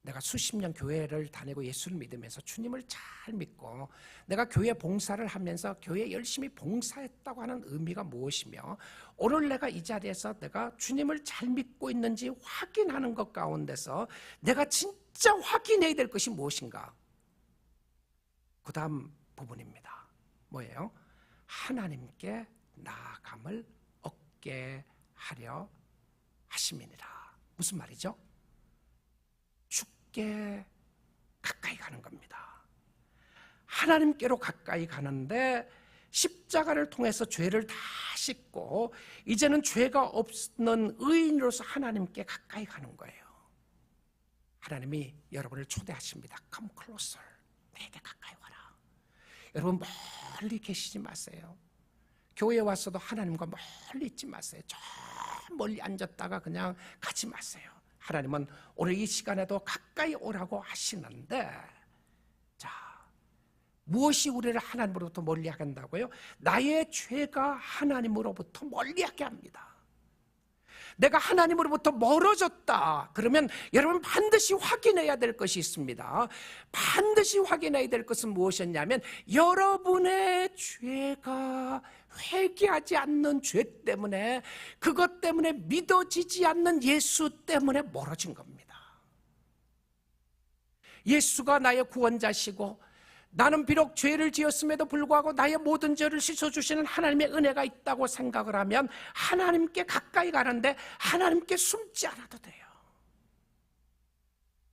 내가 수십 년 교회를 다니고 예수를 믿으면서 주님을 잘 믿고 내가 교회 봉사를 하면서 교회에 열심히 봉사했다고 하는 의미가 무엇이며, 오늘 내가 이 자리에서 내가 주님을 잘 믿고 있는지 확인하는 것 가운데서 내가 진짜 확인해야 될 것이 무엇인가? 그 다음 부분입니다. 뭐예요? 하나님께 나아감을 얻게 하려 하심이니라. 무슨 말이죠? 주께 가까이 가는 겁니다. 하나님께로 가까이 가는데 십자가를 통해서 죄를 다 씻고 이제는 죄가 없는 의인으로서 하나님께 가까이 가는 거예요. 하나님이 여러분을 초대하십니다. Come closer. 내게 가까이 와라. 여러분 멀리 계시지 마세요. 교회에 왔어도 하나님과 멀리 있지 마세요. 저 멀리 앉았다가 그냥 가지 마세요. 하나님은 오늘 이 시간에도 가까이 오라고 하시는데, 자, 무엇이 우리를 하나님으로부터 멀리하게 한다고요? 나의 죄가 하나님으로부터 멀리하게 합니다. 내가 하나님으로부터 멀어졌다 그러면 여러분 반드시 확인해야 될 것이 있습니다. 반드시 확인해야 될 것은 무엇이었냐면 여러분의 죄가 회개하지 않는 죄 때문에, 그것 때문에 믿어지지 않는 예수 때문에 멀어진 겁니다. 예수가 나의 구원자시고 나는 비록 죄를 지었음에도 불구하고 나의 모든 죄를 씻어주시는 하나님의 은혜가 있다고 생각을 하면 하나님께 가까이 가는데 하나님께 숨지 않아도 돼요.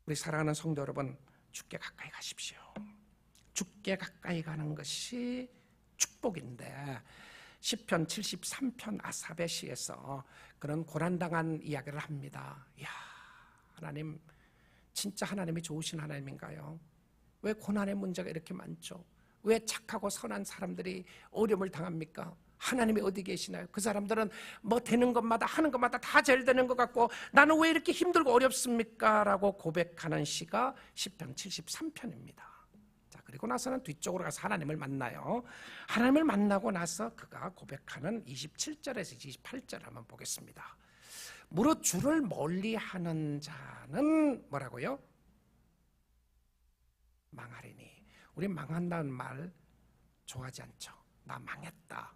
우리 사랑하는 성도 여러분, 주께 가까이 가십시오. 주께 가까이 가는 것이 축복인데, 시편 73편 아삽의 시에서 그런 고난당한 이야기를 합니다. 이야, 하나님 진짜 하나님이 좋으신 하나님인가요? 왜 고난의 문제가 이렇게 많죠? 왜 착하고 선한 사람들이 어려움을 당합니까? 하나님이 어디 계시나요? 그 사람들은 뭐 되는 것마다 하는 것마다 다 잘 되는 것 같고 나는 왜 이렇게 힘들고 어렵습니까? 라고 고백하는 시가 시편 73편입니다. 자, 그리고 나서는 뒤쪽으로 가서 하나님을 만나요. 하나님을 만나고 나서 그가 고백하는 27절에서 28절 한번 보겠습니다. 무릇 주를 멀리하는 자는 뭐라고요? 망하리니. 우리 망한다는 말 좋아하지 않죠. 나 망했다.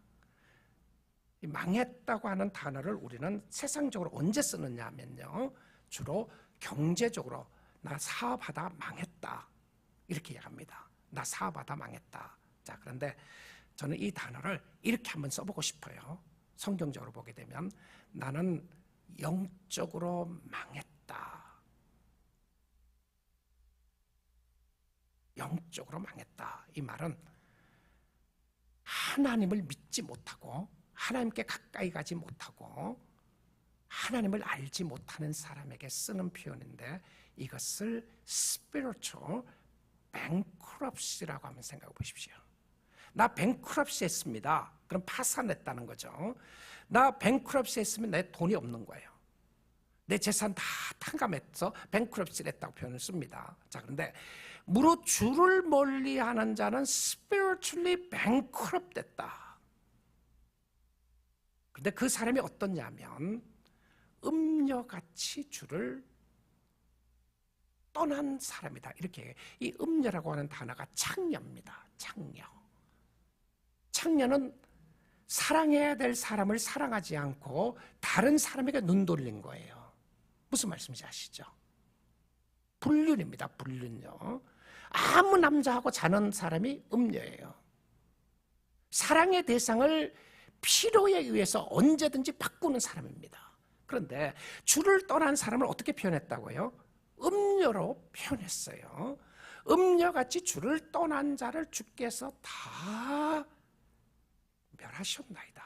이 망했다고 하는 단어를 우리는 세상적으로 언제 쓰느냐 하면요, 주로 경제적으로 나 사업하다 망했다 이렇게 얘기합니다. 나 사업하다 망했다. 자, 그런데 저는 이 단어를 이렇게 한번 써보고 싶어요. 성경적으로 보게 되면 나는 영적으로 망했다. 영적으로 망했다. 이 말은 하나님을 믿지 못하고 하나님께 가까이 가지 못하고 하나님을 알지 못하는 사람에게 쓰는 표현인데, 이것을 spiritual bankruptcy라고 한번 생각해 보십시오. 나 bankruptcy 했습니다. 그럼 파산했다는 거죠. 나 bankruptcy 했으면 내 돈이 없는 거예요. 내 재산 다 탕감해서 bankruptcy를 했다고 표현을 씁니다. 자, 그런데 무릇 주를 멀리하는 자는 spiritually bankrupt 됐다. 그런데 그 사람이 어떻냐면 음녀같이 주를 떠난 사람이다. 이렇게 이 음녀라고 하는 단어가 창녀입니다. 창녀. 창녀는 사랑해야 될 사람을 사랑하지 않고 다른 사람에게 눈 돌린 거예요. 무슨 말씀인지 아시죠? 불륜입니다. 불륜요. 아무 남자하고 자는 사람이 음녀예요. 사랑의 대상을 필요에 의해서 언제든지 바꾸는 사람입니다. 그런데 주를 떠난 사람을 어떻게 표현했다고요? 음녀로 표현했어요. 음녀같이 주를 떠난 자를 주께서 다 멸하셨나이다.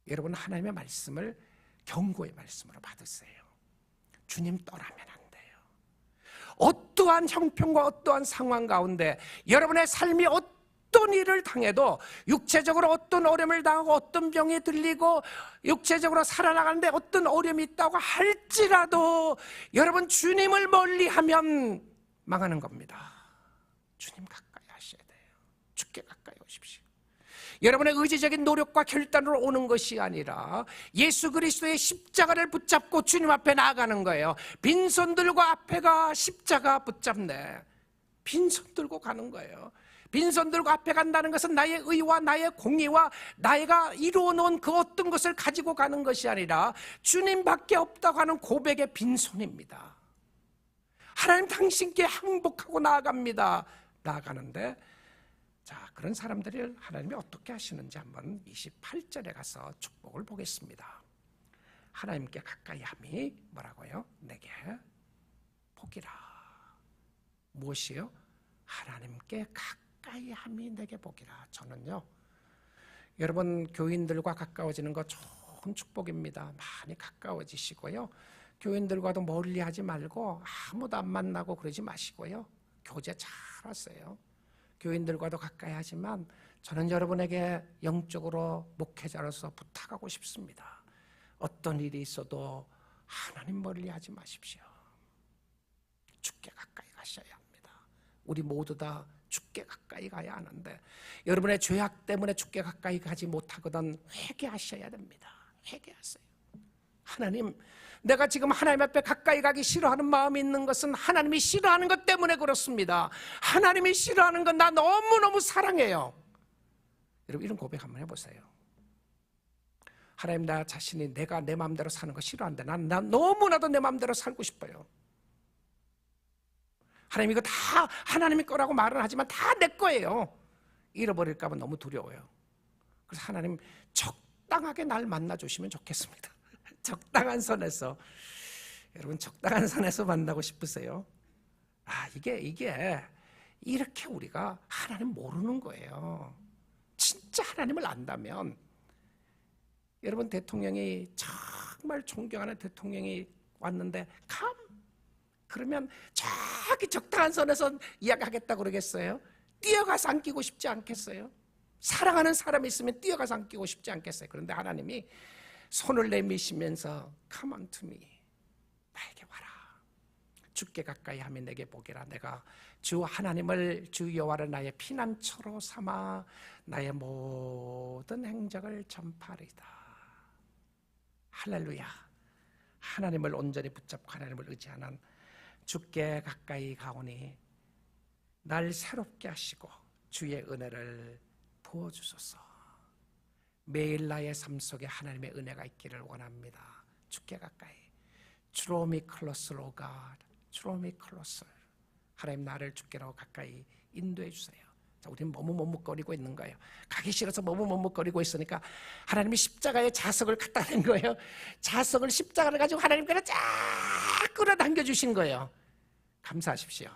여러분, 하나님의 말씀을 경고의 말씀으로 받으세요. 주님 떠나면 안 돼요. 어떠한 형편과 어떠한 상황 가운데 여러분의 삶이 어떤 일을 당해도, 육체적으로 어떤 어려움을 당하고 어떤 병이 들리고 육체적으로 살아나가는데 어떤 어려움이 있다고 할지라도 여러분 주님을 멀리하면 망하는 겁니다. 주님 가까이 하셔야 돼요. 주께 가까이 오십시오. 여러분의 의지적인 노력과 결단으로 오는 것이 아니라 예수 그리스도의 십자가를 붙잡고 주님 앞에 나아가는 거예요. 빈손 들고 앞에가 십자가 붙잡네. 빈손 들고 가는 거예요. 빈손 들고 앞에 간다는 것은 나의 의와 나의 공의와 나가 이루어 놓은 그 어떤 것을 가지고 가는 것이 아니라 주님밖에 없다고 하는 고백의 빈손입니다. 하나님 당신께 항복하고 나아갑니다. 나아가는데, 자, 그런 사람들을 하나님이 어떻게 하시는지 한번 28절에 가서 축복을 보겠습니다. 하나님께 가까이 함이 뭐라고요? 내게 복이라. 무엇이요? 하나님께 가까이 함이 내게 복이라. 저는요, 여러분 교인들과 가까워지는 거 좋은 축복입니다. 많이 가까워지시고요, 교인들과도 멀리하지 말고 아무도 안 만나고 그러지 마시고요, 교제 잘하세요. 교인들과도 가까이 하지만 저는 여러분에게 영적으로 목회자로서 부탁하고 싶습니다. 어떤 일이 있어도 하나님 멀리하지 마십시오. 주께 가까이 가셔야 합니다. 우리 모두 다 주께 가까이 가야 하는데, 여러분의 죄악 때문에 주께 가까이 가지 못하거든 회개하셔야 됩니다. 회개하세요. 하나님, 내가 지금 하나님 앞에 가까이 가기 싫어하는 마음이 있는 것은 하나님이 싫어하는 것 때문에 그렇습니다. 하나님이 싫어하는 건 나 너무너무 사랑해요. 여러분, 이런 고백 한번 해보세요. 하나님, 나 자신이 내가 내 마음대로 사는 거 싫어하는데 난 너무나도 내 마음대로 살고 싶어요. 하나님, 이거 다 하나님의 거라고 말은 하지만 다 내 거예요. 잃어버릴까 봐 너무 두려워요. 그래서 하나님, 적당하게 날 만나주시면 좋겠습니다. 적당한 선에서. 여러분, 적당한 선에서 만나고 싶으세요? 이게 이렇게 우리가 하나님 모르는 거예요. 진짜 하나님을 안다면, 여러분, 대통령이 정말 존경하는 대통령이 왔는데 그러면 저기 적당한 선에서 이야기하겠다 그러겠어요? 뛰어가서 안기고 싶지 않겠어요? 사랑하는 사람이 있으면 뛰어가서 안기고 싶지 않겠어요? 그런데 하나님이 손을 내미시면서 Come unto me, 나에게 와라. 주께 가까이 하면 내게 복이라. 내가 주 하나님을, 주 여호와를 나의 피난처로 삼아 나의 모든 행적을 전파하리이다. 할렐루야. 하나님을 온전히 붙잡고 하나님을 의지하는 주께 가까이 가오니 날 새롭게 하시고 주의 은혜를 부어주소서. 매일 나의 삶 속에 하나님의 은혜가 있기를 원합니다. 주께 가까이. Draw me closer, O God. Draw me closer. 하나님, 나를 주께로 가까이 인도해 주세요. 자, 우리는 머뭇머뭇거리고 있는 거예요. 가기 싫어서 머뭇머뭇거리고 있으니까 하나님이 십자가에 자석을 갖다 댄 거예요. 자석을, 십자가를 가지고 하나님께로 쫙 끌어당겨 주신 거예요. 감사하십시오.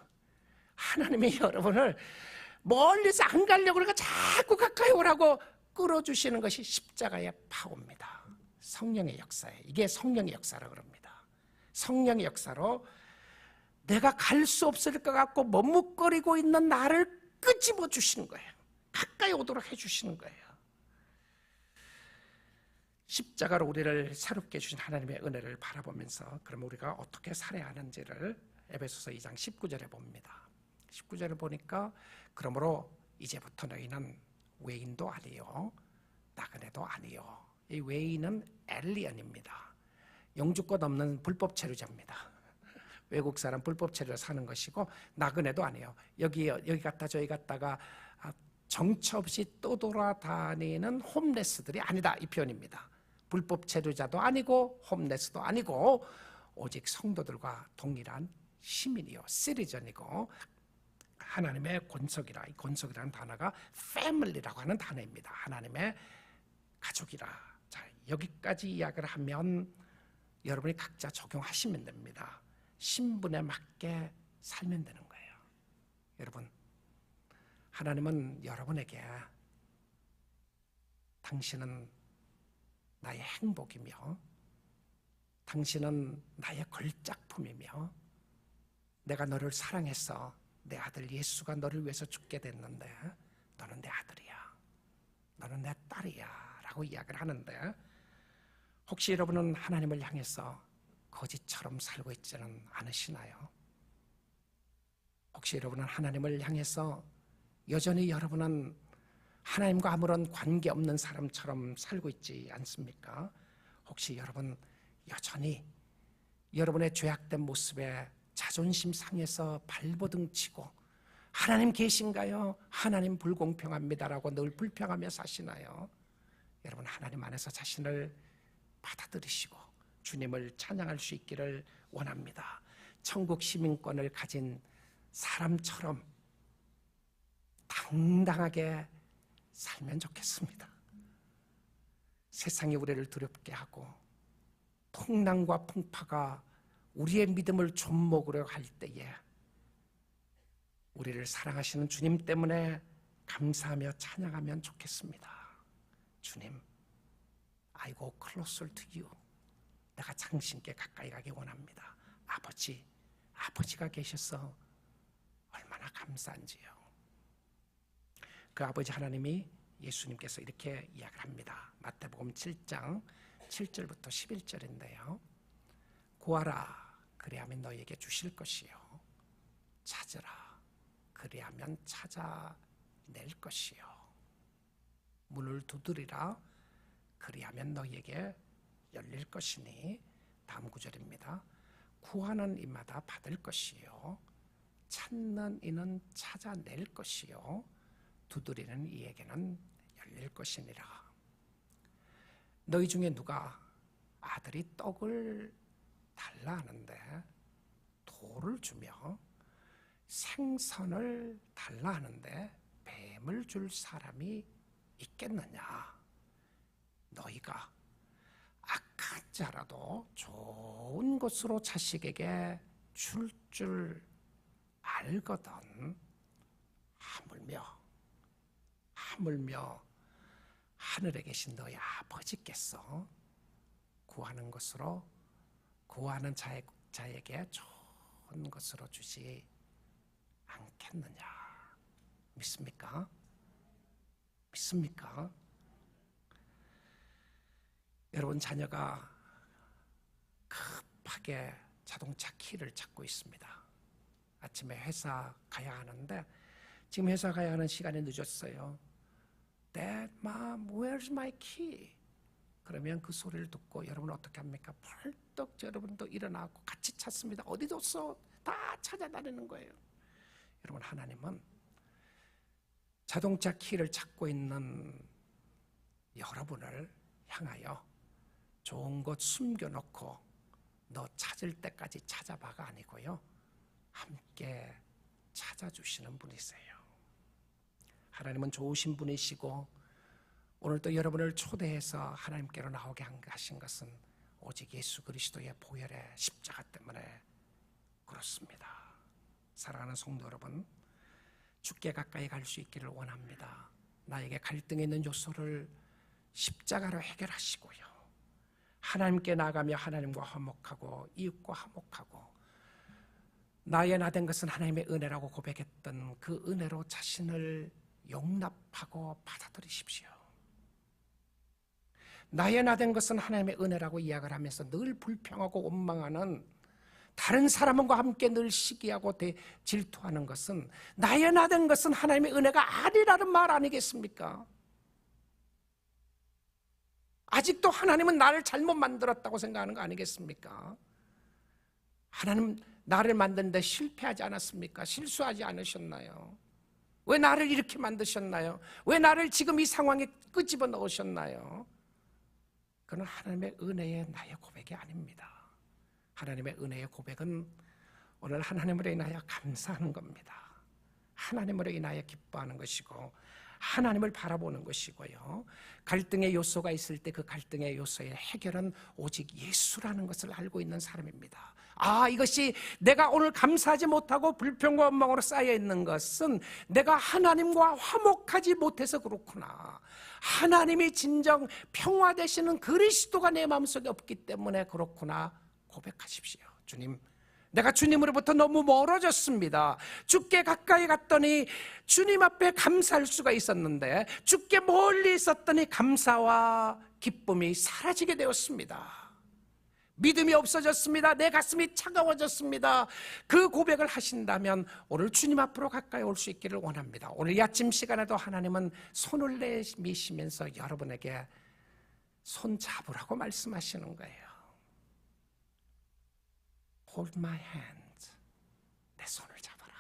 하나님이 여러분을 멀리서 안 가려고 그러니까 자꾸 가까이 오라고 끌어주시는 것이 십자가의 파워입니다. 성령의 역사예요. 이게 성령의 역사라고 그럽니다. 성령의 역사로 내가 갈 수 없을 것 같고 머뭇거리고 있는 나를 끄집어 주시는 거예요. 가까이 오도록 해주시는 거예요. 십자가로 우리를 새롭게 주신 하나님의 은혜를 바라보면서 그러면 우리가 어떻게 살아야 하는지를 에베소서 2장 19절에 봅니다. 19절을 보니까 그러므로 이제부터 너희는 외인도 아니요 나그네도 아니요. 이 외인은 엘리언입니다. 영주권 없는 불법 체류자입니다. 외국 사람 불법 체류자 사는 것이고, 나그네도 아니에요. 여기 갔다 저기 갔다가 정처 없이 떠돌아다니는 홈레스들이 아니다, 이 표현입니다. 불법 체류자도 아니고 홈레스도 아니고 오직 성도들과 동일한 시민이요, 시리전이고 하나님의 권속이라. 이 권속이라는 단어가 family라고 하는 단어입니다. 하나님의 가족이라. 자, 여기까지 이야기를 하면 여러분이 각자 적용하시면 됩니다. 신분에 맞게 살면 되는 거예요. 여러분, 하나님은 여러분에게 당신은 나의 행복이며 당신은 나의 걸작품이며 내가 너를 사랑해서 내 아들 예수가 너를 위해서 죽게 됐는데 너는 내 아들이야, 너는 내 딸이야 라고 이야기를 하는데, 혹시 여러분은 하나님을 향해서 거짓처럼 살고 있지는 않으시나요? 혹시 여러분은 하나님을 향해서 여전히 여러분은 하나님과 아무런 관계없는 사람처럼 살고 있지 않습니까? 혹시 여러분 여전히 여러분의 죄악된 모습에 자존심 상해서 발버둥 치고 하나님 계신가요? 하나님 불공평합니다라고 늘 불평하며 사시나요? 여러분, 하나님 안에서 자신을 받아들이시고 주님을 찬양할 수 있기를 원합니다. 천국 시민권을 가진 사람처럼 당당하게 살면 좋겠습니다. 세상이 우리를 두렵게 하고 풍랑과 풍파가 우리의 믿음을 좀먹으려 할 때에 우리를 사랑하시는 주님 때문에 감사하며 찬양하면 좋겠습니다. 주님, I go closer to you. 내가 당신께 가까이 가기 원합니다. 아버지가 계셔서 얼마나 감사한지요. 그 아버지 하나님이 예수님께서 이렇게 이야기를 합니다. 마태복음 7장 7절부터 11절인데요. 구하라, 그리하면 너희에게 주실 것이요. 찾으라, 그리하면 찾아낼 것이요. 문을 두드리라, 그리하면 너희에게 열릴 것이니. 다음 구절입니다. 구하는 이마다 받을 것이요, 찾는 이는 찾아낼 것이요, 두드리는 이에게는 열릴 것이니라. 너희 중에 누가 아들이 떡을 달라 하는데 돌을 주며 생선을 달라 하는데 뱀을 줄 사람이 있겠느냐? 너희가 악한 자라도 좋은 것으로 자식에게 줄 줄 알거든 하물며 하늘에 계신 너희 아버지께서 구하는 자에게 좋은 것으로 주지 않겠느냐? 믿습니까? 여러분, 자녀가 급하게 자동차 키를 찾고 있습니다. 아침에 회사 가야 하는데 지금 회사 가야 하는 시간이 늦었어요. Dad, Mom, where's my key? 그러면 그 소리를 듣고 여러분 어떻게 합니까? 벌떡 여러분도 일어나고 같이 찾습니다. 어디 뒀어? 다 찾아다니는 거예요. 여러분, 하나님은 자동차 키를 찾고 있는 여러분을 향하여 좋은 것 숨겨놓고 너 찾을 때까지 찾아봐가 아니고요, 함께 찾아주시는 분이세요. 하나님은 좋으신 분이시고 오늘 또 여러분을 초대해서 하나님께로 나오게 하신 것은 오직 예수 그리스도의 보혈의 십자가 때문에 그렇습니다. 사랑하는 성도 여러분, 주께 가까이 갈 수 있기를 원합니다. 나에게 갈등에 있는 요소를 십자가로 해결하시고요, 하나님께 나가며 하나님과 화목하고 이웃과 화목하고 나의 나 된 것은 하나님의 은혜라고 고백했던 그 은혜로 자신을 용납하고 받아들이십시오. 나의 나 된 것은 하나님의 은혜라고 이야기를 하면서 늘 불평하고 원망하는 다른 사람과 함께 늘 시기하고 질투하는 것은 나의 나 된 것은 하나님의 은혜가 아니라는 말 아니겠습니까? 아직도 하나님은 나를 잘못 만들었다고 생각하는 거 아니겠습니까? 하나님 나를 만드는데 실패하지 않았습니까? 실수하지 않으셨나요? 왜 나를 이렇게 만드셨나요? 왜 나를 지금 이 상황에 끄집어 넣으셨나요? 그건 하나님의 은혜의 나의 고백이 아닙니다. 하나님의 은혜의 고백은 오늘 하나님으로 인하여 감사하는 겁니다. 하나님으로 인하여 기뻐하는 것이고 하나님을 바라보는 것이고요, 갈등의 요소가 있을 때 그 갈등의 요소의 해결은 오직 예수라는 것을 알고 있는 사람입니다. 이것이 내가 오늘 감사하지 못하고 불평과 원망으로 쌓여 있는 것은 내가 하나님과 화목하지 못해서 그렇구나. 하나님이 진정 평화 되시는 그리스도가 내 마음속에 없기 때문에 그렇구나 고백하십시오. 주님, 내가 주님으로부터 너무 멀어졌습니다. 주께 가까이 갔더니 주님 앞에 감사할 수가 있었는데 주께 멀리 있었더니 감사와 기쁨이 사라지게 되었습니다. 믿음이 없어졌습니다. 내 가슴이 차가워졌습니다. 그 고백을 하신다면 오늘 주님 앞으로 가까이 올 수 있기를 원합니다. 오늘 이 아침 시간에도 하나님은 손을 내미시면서 여러분에게 손 잡으라고 말씀하시는 거예요. Hold my hand. 내 손을 잡아라.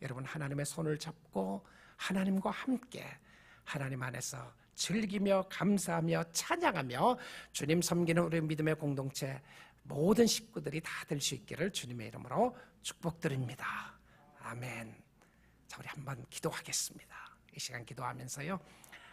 여러분, 하나님의 손을 잡고 하나님과 함께 하나님 안에서 즐기며 감사하며 찬양하며 주님 섬기는 우리 믿음의 공동체 모든 식구들이 다 될 수 있기를 주님의 이름으로 축복드립니다. 아멘. 자, 우리 한번 기도하겠습니다. 이 시간 기도하면서요,